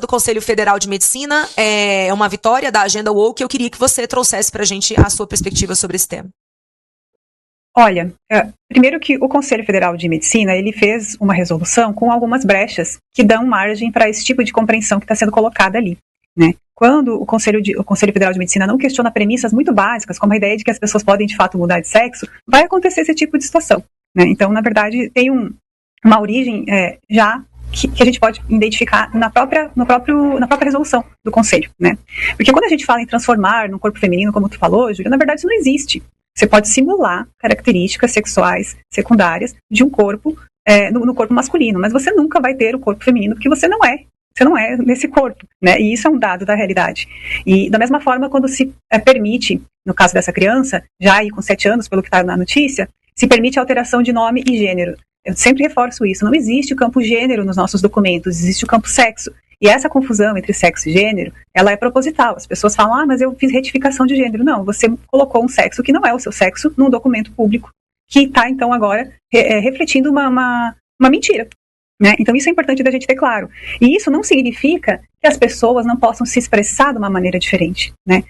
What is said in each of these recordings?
do Conselho Federal de Medicina, é uma vitória da agenda woke. Eu queria que você trouxesse para a gente a sua perspectiva sobre esse tema. Olha, primeiro que o Conselho Federal de Medicina, ele fez uma resolução com algumas brechas que dão margem para esse tipo de compreensão que está sendo colocada ali, né? Quando o Conselho Federal de Medicina não questiona premissas muito básicas, como a ideia de que as pessoas podem de fato mudar de sexo, vai acontecer esse tipo de situação, né? Então, na verdade, tem uma origem já que a gente pode identificar na própria resolução do Conselho, né? Porque quando a gente fala em transformar no corpo feminino, como tu falou, Júlia, na verdade isso não existe. Você pode simular características sexuais secundárias de um corpo no corpo masculino, mas você nunca vai ter o corpo feminino, porque você não é nesse corpo, né? E isso é um dado da realidade. E da mesma forma, quando se permite, no caso dessa criança, já aí com 7 anos, pelo que está na notícia, se permite a alteração de nome e gênero. Eu sempre reforço isso, não existe o campo gênero nos nossos documentos, existe o campo sexo. E essa confusão entre sexo e gênero, ela é proposital. As pessoas falam, mas eu fiz retificação de gênero. Não, você colocou um sexo que não é o seu sexo num documento público, que está, então, agora refletindo uma mentira, né? Então, isso é importante da gente ter claro. E isso não significa que as pessoas não possam se expressar de uma maneira diferente, né?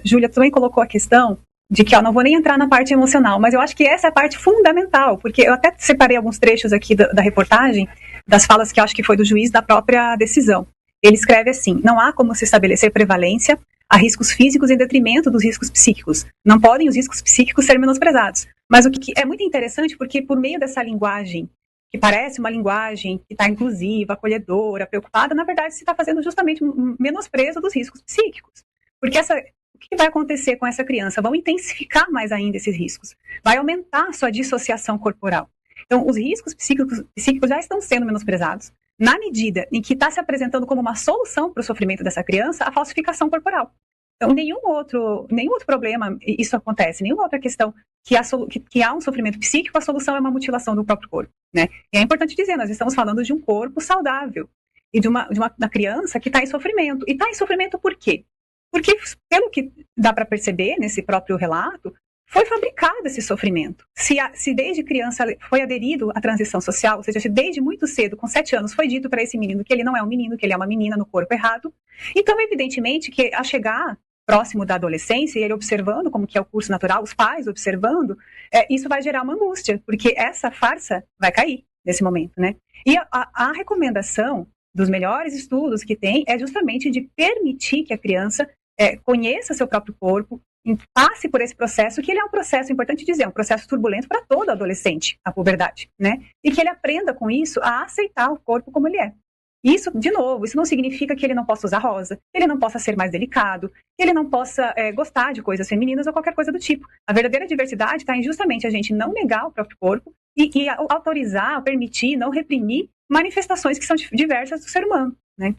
Júlia também colocou a questão de que, não vou nem entrar na parte emocional, mas eu acho que essa é a parte fundamental, porque eu até separei alguns trechos aqui da reportagem, das falas que eu acho que foi do juiz da própria decisão. Ele escreve assim: não há como se estabelecer prevalência a riscos físicos em detrimento dos riscos psíquicos. Não podem os riscos psíquicos ser menosprezados. Mas o que é muito interessante, porque por meio dessa linguagem, que parece uma linguagem que está inclusiva, acolhedora, preocupada, na verdade se está fazendo justamente um menosprezo dos riscos psíquicos. Porque o que vai acontecer com essa criança? Vão intensificar mais ainda esses riscos. Vai aumentar a sua dissociação corporal. Então, os riscos psíquicos já estão sendo menosprezados na medida em que está se apresentando como uma solução para o sofrimento dessa criança a falsificação corporal. Então, nenhum outro problema isso acontece, nenhuma outra questão que há um sofrimento psíquico, a solução é uma mutilação do próprio corpo, né? E é importante dizer, nós estamos falando de um corpo saudável e de uma criança que está em sofrimento. E está em sofrimento por quê? Porque, pelo que dá para perceber nesse próprio relato, foi fabricado esse sofrimento. Se desde criança foi aderido à transição social, ou seja, se desde muito cedo, com 7 anos, foi dito para esse menino que ele não é um menino, que ele é uma menina no corpo errado, então, evidentemente, que a chegar próximo da adolescência, e ele observando como que é o curso natural, os pais observando, isso vai gerar uma angústia, porque essa farsa vai cair nesse momento, né? E a recomendação dos melhores estudos que tem é justamente de permitir que a criança conheça seu próprio corpo, passe por esse processo, que ele é um processo, importante dizer, um processo turbulento para todo adolescente, a puberdade, né? E que ele aprenda com isso a aceitar o corpo como ele é. Isso, de novo, isso não significa que ele não possa usar rosa, que ele não possa ser mais delicado, que ele não possa gostar de coisas femininas ou qualquer coisa do tipo. A verdadeira diversidade está em justamente a gente não negar o próprio corpo e autorizar, permitir, não reprimir manifestações que são diversas do ser humano, né?